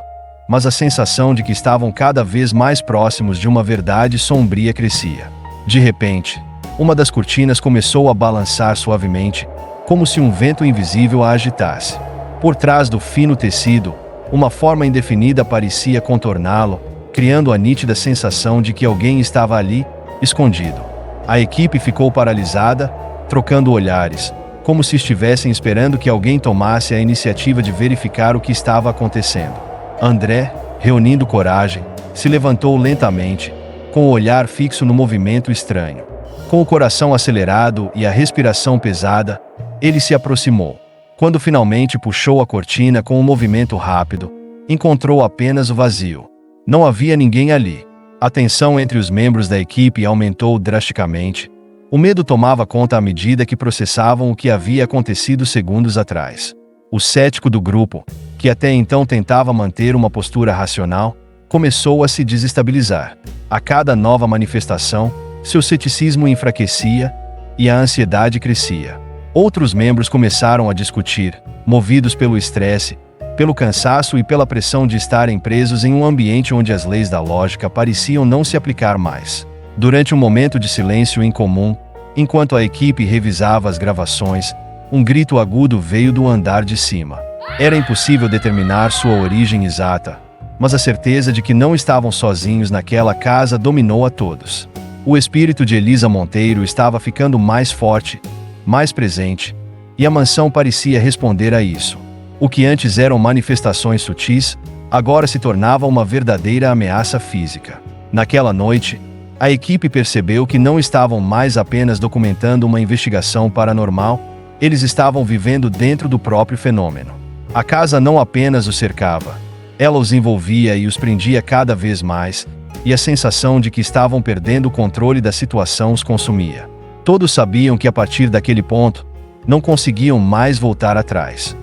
mas a sensação de que estavam cada vez mais próximos de uma verdade sombria crescia. De repente, uma das cortinas começou a balançar suavemente, como se um vento invisível a agitasse. Por trás do fino tecido, uma forma indefinida parecia contorná-lo, criando a nítida sensação de que alguém estava ali, escondido. A equipe ficou paralisada, trocando olhares, como se estivessem esperando que alguém tomasse a iniciativa de verificar o que estava acontecendo. André, reunindo coragem, se levantou lentamente, com o olhar fixo no movimento estranho. Com o coração acelerado e a respiração pesada, ele se aproximou. Quando finalmente puxou a cortina com um movimento rápido, encontrou apenas o vazio. Não havia ninguém ali. A tensão entre os membros da equipe aumentou drasticamente. O medo tomava conta à medida que processavam o que havia acontecido segundos atrás. O cético do grupo, que até então tentava manter uma postura racional, começou a se desestabilizar. A cada nova manifestação, seu ceticismo enfraquecia e a ansiedade crescia. Outros membros começaram a discutir, movidos pelo estresse, pelo cansaço e pela pressão de estarem presos em um ambiente onde as leis da lógica pareciam não se aplicar mais. Durante um momento de silêncio incomum, enquanto a equipe revisava as gravações, um grito agudo veio do andar de cima. Era impossível determinar sua origem exata, mas a certeza de que não estavam sozinhos naquela casa dominou a todos. O espírito de Elisa Monteiro estava ficando mais forte, mais presente, e a mansão parecia responder a isso. O que antes eram manifestações sutis, agora se tornava uma verdadeira ameaça física. Naquela noite, a equipe percebeu que não estavam mais apenas documentando uma investigação paranormal, eles estavam vivendo dentro do próprio fenômeno. A casa não apenas os cercava, ela os envolvia e os prendia cada vez mais, e a sensação de que estavam perdendo o controle da situação os consumia. Todos sabiam que a partir daquele ponto, não conseguiam mais voltar atrás.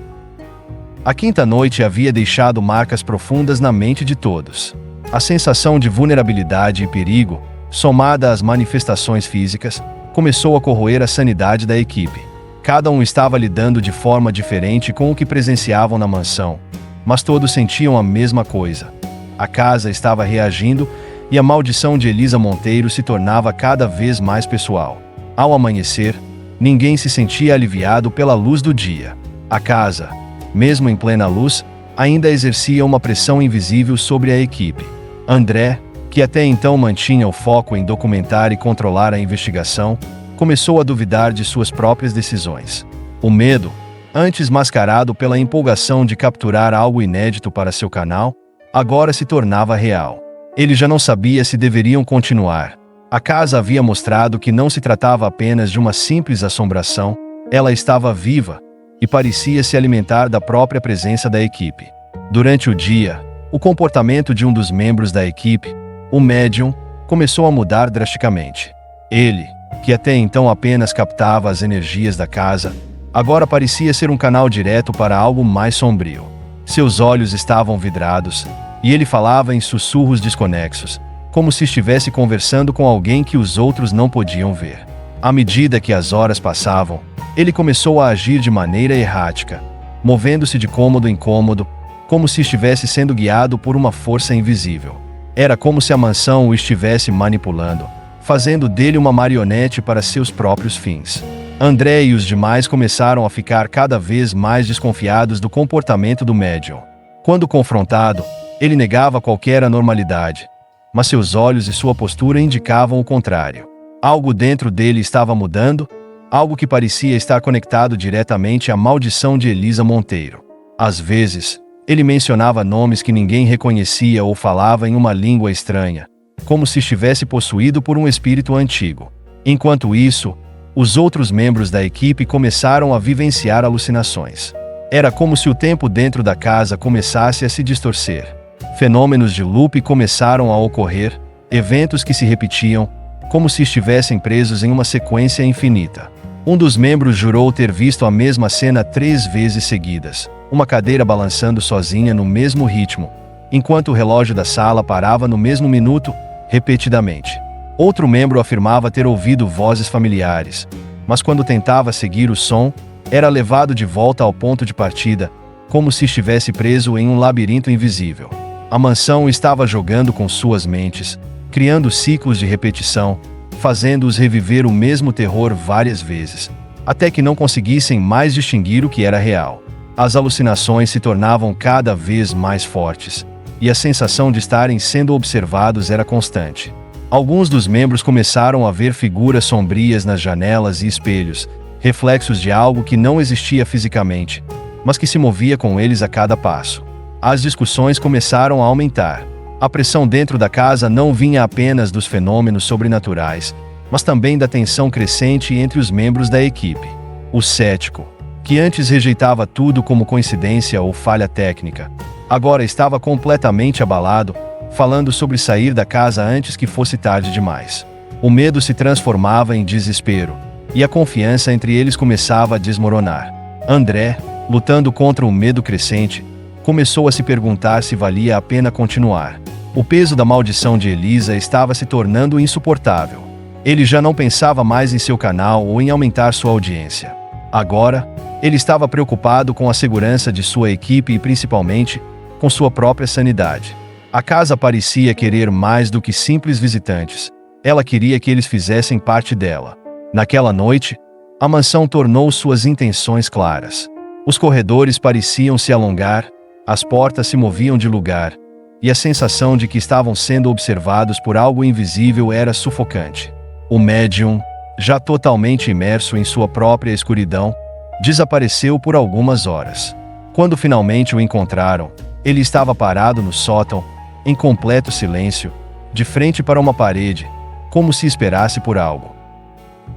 A quinta noite havia deixado marcas profundas na mente de todos. A sensação de vulnerabilidade e perigo, somada às manifestações físicas, começou a corroer a sanidade da equipe. Cada um estava lidando de forma diferente com o que presenciavam na mansão, mas todos sentiam a mesma coisa. A casa estava reagindo e a maldição de Elisa Monteiro se tornava cada vez mais pessoal. Ao amanhecer, ninguém se sentia aliviado pela luz do dia. A casa, mesmo em plena luz, ainda exercia uma pressão invisível sobre a equipe. André, que até então mantinha o foco em documentar e controlar a investigação, começou a duvidar de suas próprias decisões. O medo, antes mascarado pela empolgação de capturar algo inédito para seu canal, agora se tornava real. Ele já não sabia se deveriam continuar. A casa havia mostrado que não se tratava apenas de uma simples assombração, Ela estava viva e parecia se alimentar da própria presença da equipe. Durante o dia, o comportamento de um dos membros da equipe, o médium, começou a mudar drasticamente. Ele, que até então apenas captava as energias da casa, agora parecia ser um canal direto para algo mais sombrio. Seus olhos estavam vidrados, e ele falava em sussurros desconexos, como se estivesse conversando com alguém que os outros não podiam ver. À medida que as horas passavam, ele começou a agir de maneira errática, movendo-se de cômodo em cômodo, como se estivesse sendo guiado por uma força invisível. Era como se a mansão o estivesse manipulando, fazendo dele uma marionete para seus próprios fins. André e os demais começaram a ficar cada vez mais desconfiados do comportamento do médium. Quando confrontado, ele negava qualquer anormalidade, mas seus olhos e sua postura indicavam o contrário. Algo dentro dele estava mudando, algo que parecia estar conectado diretamente à maldição de Elisa Monteiro. Às vezes, ele mencionava nomes que ninguém reconhecia ou falava em uma língua estranha, como se estivesse possuído por um espírito antigo. Enquanto isso, os outros membros da equipe começaram a vivenciar alucinações. Era como se o tempo dentro da casa começasse a se distorcer. Fenômenos de loop começaram a ocorrer, eventos que se repetiam, como se estivessem presos em uma sequência infinita. Um dos membros jurou ter visto a mesma cena 3 vezes seguidas, uma cadeira balançando sozinha no mesmo ritmo, enquanto o relógio da sala parava no mesmo minuto, repetidamente. Outro membro afirmava ter ouvido vozes familiares, mas quando tentava seguir o som, era levado de volta ao ponto de partida, como se estivesse preso em um labirinto invisível. A mansão estava jogando com suas mentes, criando ciclos de repetição, fazendo-os reviver o mesmo terror várias vezes, até que não conseguissem mais distinguir o que era real. As alucinações se tornavam cada vez mais fortes, e a sensação de estarem sendo observados era constante. Alguns dos membros começaram a ver figuras sombrias nas janelas e espelhos, reflexos de algo que não existia fisicamente, mas que se movia com eles a cada passo. As discussões começaram a aumentar. A pressão dentro da casa não vinha apenas dos fenômenos sobrenaturais, mas também da tensão crescente entre os membros da equipe. O cético, que antes rejeitava tudo como coincidência ou falha técnica, agora estava completamente abalado, falando sobre sair da casa antes que fosse tarde demais. O medo se transformava em desespero, e a confiança entre eles começava a desmoronar. André, lutando contra o medo crescente, começou a se perguntar se valia a pena continuar. O peso da maldição de Elisa estava se tornando insuportável. Ele já não pensava mais em seu canal ou em aumentar sua audiência. Agora, ele estava preocupado com a segurança de sua equipe e principalmente com sua própria sanidade. A casa parecia querer mais do que simples visitantes. Ela queria que eles fizessem parte dela. Naquela noite, a mansão tornou suas intenções claras. Os corredores pareciam se alongar, as portas se moviam de lugar, e a sensação de que estavam sendo observados por algo invisível era sufocante. O médium, já totalmente imerso em sua própria escuridão, desapareceu por algumas horas. Quando finalmente o encontraram, ele estava parado no sótão, em completo silêncio, de frente para uma parede, como se esperasse por algo.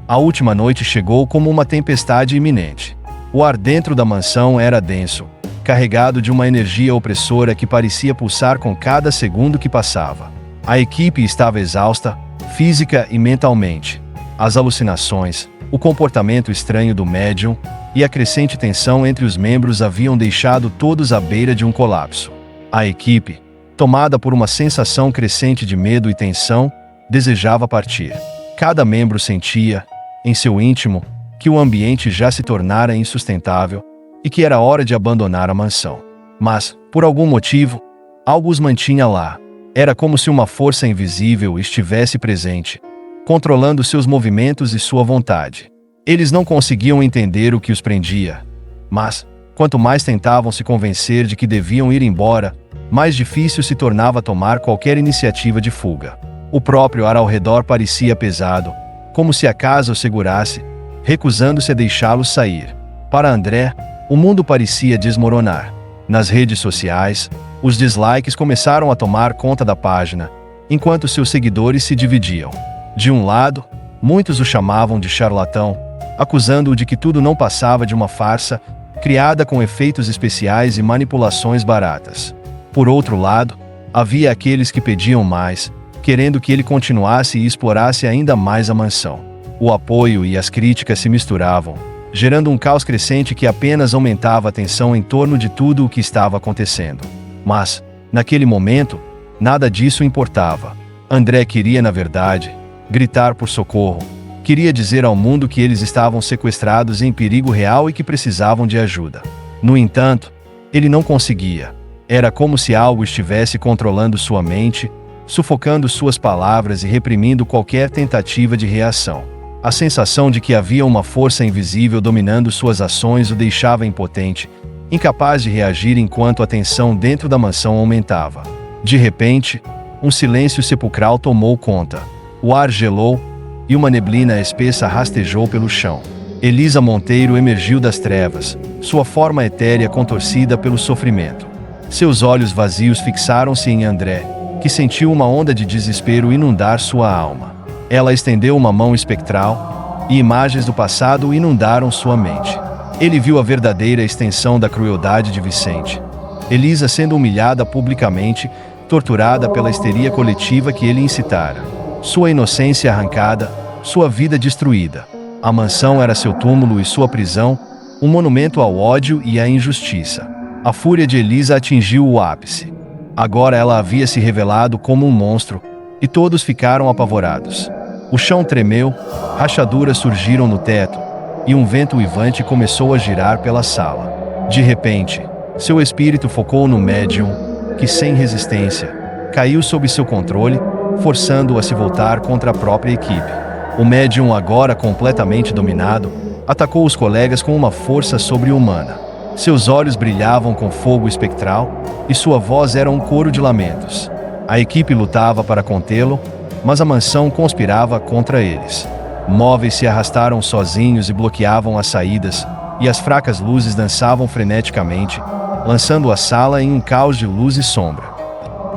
A última noite chegou como uma tempestade iminente. O ar dentro da mansão era denso, carregado de uma energia opressora que parecia pulsar com cada segundo que passava. A equipe estava exausta, física e mentalmente. As alucinações, o comportamento estranho do médium e a crescente tensão entre os membros haviam deixado todos à beira de um colapso. A equipe, tomada por uma sensação crescente de medo e tensão, desejava partir. Cada membro sentia, em seu íntimo, que o ambiente já se tornara insustentável e que era hora de abandonar a mansão. Mas, por algum motivo, algo os mantinha lá. Era como se uma força invisível estivesse presente, controlando seus movimentos e sua vontade. Eles não conseguiam entender o que os prendia, mas, quanto mais tentavam se convencer de que deviam ir embora, mais difícil se tornava tomar qualquer iniciativa de fuga. O próprio ar ao redor parecia pesado, como se a casa o segurasse, recusando-se a deixá-los sair. Para André, o mundo parecia desmoronar. Nas redes sociais, os dislikes começaram a tomar conta da página, enquanto seus seguidores se dividiam. De um lado, muitos o chamavam de charlatão, acusando-o de que tudo não passava de uma farsa, criada com efeitos especiais e manipulações baratas. Por outro lado, havia aqueles que pediam mais, querendo que ele continuasse e explorasse ainda mais a mansão. O apoio e as críticas se misturavam, gerando um caos crescente que apenas aumentava a tensão em torno de tudo o que estava acontecendo. Mas, naquele momento, nada disso importava. André queria, na verdade, gritar por socorro. Queria dizer ao mundo que eles estavam sequestrados em perigo real e que precisavam de ajuda. No entanto, ele não conseguia. Era como se algo estivesse controlando sua mente, sufocando suas palavras e reprimindo qualquer tentativa de reação. A sensação de que havia uma força invisível dominando suas ações o deixava impotente, incapaz de reagir enquanto a tensão dentro da mansão aumentava. De repente, um silêncio sepulcral tomou conta. O ar gelou e uma neblina espessa rastejou pelo chão. Elisa Monteiro emergiu das trevas, sua forma etérea contorcida pelo sofrimento. Seus olhos vazios fixaram-se em André, que sentiu uma onda de desespero inundar sua alma. Ela estendeu uma mão espectral, e imagens do passado inundaram sua mente. Ele viu a verdadeira extensão da crueldade de Vicente. Elisa sendo humilhada publicamente, torturada pela histeria coletiva que ele incitara. Sua inocência arrancada, sua vida destruída. A mansão era seu túmulo e sua prisão, um monumento ao ódio e à injustiça. A fúria de Elisa atingiu o ápice. Agora ela havia se revelado como um monstro, e todos ficaram apavorados. O chão tremeu, rachaduras surgiram no teto, e um vento uivante começou a girar pela sala. De repente, seu espírito focou no médium, que sem resistência, caiu sob seu controle, forçando-o a se voltar contra a própria equipe. O médium, agora completamente dominado, atacou os colegas com uma força sobre-humana. Seus olhos brilhavam com fogo espectral, e sua voz era um coro de lamentos. A equipe lutava para contê-lo, mas a mansão conspirava contra eles. Móveis se arrastaram sozinhos e bloqueavam as saídas, e as fracas luzes dançavam freneticamente, lançando a sala em um caos de luz e sombra.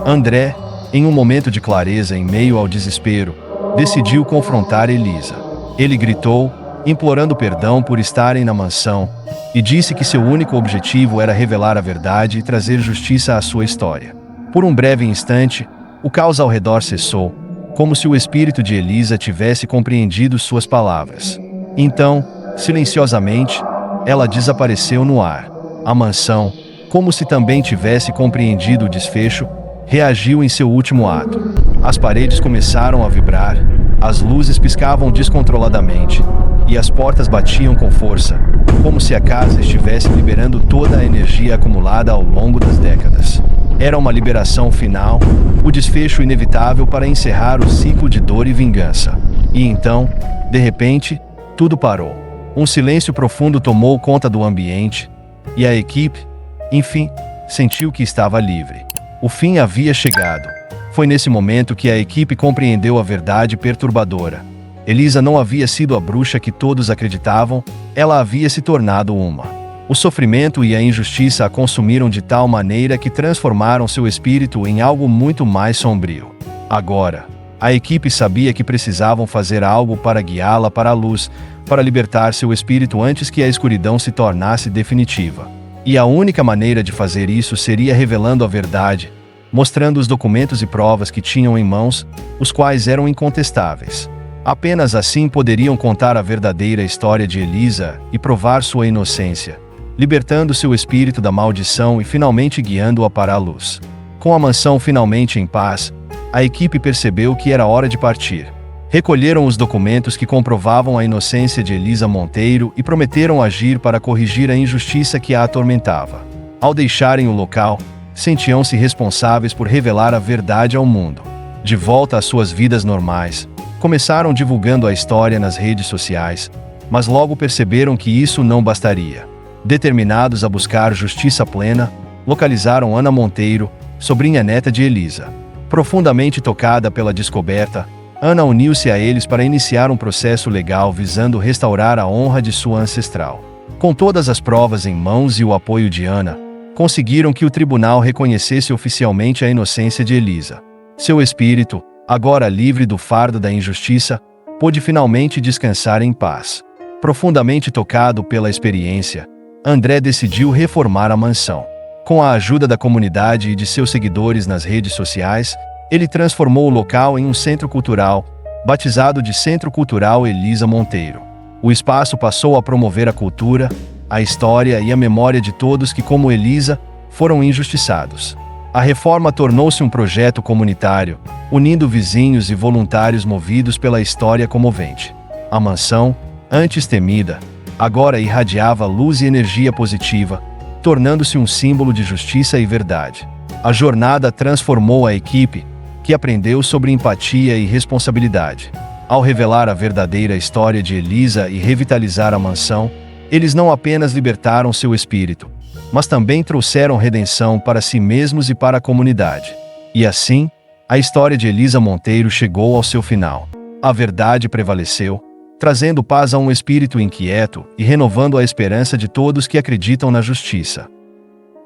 André, em um momento de clareza em meio ao desespero, decidiu confrontar Elisa. Ele gritou, implorando perdão por estarem na mansão, e disse que seu único objetivo era revelar a verdade e trazer justiça à sua história. Por um breve instante, o caos ao redor cessou, como se o espírito de Elisa tivesse compreendido suas palavras. Então, silenciosamente, ela desapareceu no ar. A mansão, como se também tivesse compreendido o desfecho, reagiu em seu último ato. As paredes começaram a vibrar, as luzes piscavam descontroladamente, e as portas batiam com força, como se a casa estivesse liberando toda a energia acumulada ao longo das décadas. Era uma liberação final, o desfecho inevitável para encerrar o ciclo de dor e vingança. E então, de repente, tudo parou. Um silêncio profundo tomou conta do ambiente, e a equipe, enfim, sentiu que estava livre. O fim havia chegado. Foi nesse momento que a equipe compreendeu a verdade perturbadora. Elisa não havia sido a bruxa que todos acreditavam, ela havia se tornado uma. O sofrimento e a injustiça a consumiram de tal maneira que transformaram seu espírito em algo muito mais sombrio. Agora, a equipe sabia que precisavam fazer algo para guiá-la para a luz, para libertar seu espírito antes que a escuridão se tornasse definitiva. E a única maneira de fazer isso seria revelando a verdade, mostrando os documentos e provas que tinham em mãos, os quais eram incontestáveis. Apenas assim poderiam contar a verdadeira história de Elisa e provar sua inocência, libertando seu espírito da maldição e finalmente guiando-a para a luz. Com a mansão finalmente em paz, a equipe percebeu que era hora de partir. Recolheram os documentos que comprovavam a inocência de Elisa Monteiro e prometeram agir para corrigir a injustiça que a atormentava. Ao deixarem o local, sentiam-se responsáveis por revelar a verdade ao mundo. De volta às suas vidas normais, começaram divulgando a história nas redes sociais, mas logo perceberam que isso não bastaria. Determinados a buscar justiça plena, localizaram Ana Monteiro, sobrinha neta de Elisa. Profundamente tocada pela descoberta, Ana uniu-se a eles para iniciar um processo legal visando restaurar a honra de sua ancestral. Com todas as provas em mãos e o apoio de Ana, conseguiram que o tribunal reconhecesse oficialmente a inocência de Elisa. Seu espírito, agora livre do fardo da injustiça, pôde finalmente descansar em paz. Profundamente tocado pela experiência, André decidiu reformar a mansão. Com a ajuda da comunidade e de seus seguidores nas redes sociais, ele transformou o local em um centro cultural, batizado de Centro Cultural Elisa Monteiro. O espaço passou a promover a cultura, a história e a memória de todos que, como Elisa, foram injustiçados. A reforma tornou-se um projeto comunitário, unindo vizinhos e voluntários movidos pela história comovente. A mansão, antes temida, agora irradiava luz e energia positiva, tornando-se um símbolo de justiça e verdade. A jornada transformou a equipe, que aprendeu sobre empatia e responsabilidade. Ao revelar a verdadeira história de Elisa e revitalizar a mansão, eles não apenas libertaram seu espírito, mas também trouxeram redenção para si mesmos e para a comunidade. E assim, a história de Elisa Monteiro chegou ao seu final. A verdade prevaleceu, trazendo paz a um espírito inquieto e renovando a esperança de todos que acreditam na justiça.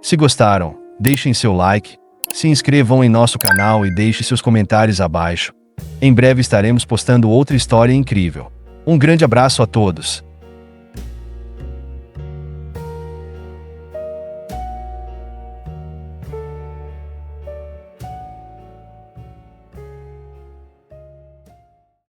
Se gostaram, deixem seu like, se inscrevam em nosso canal e deixem seus comentários abaixo. Em breve estaremos postando outra história incrível. Um grande abraço a todos.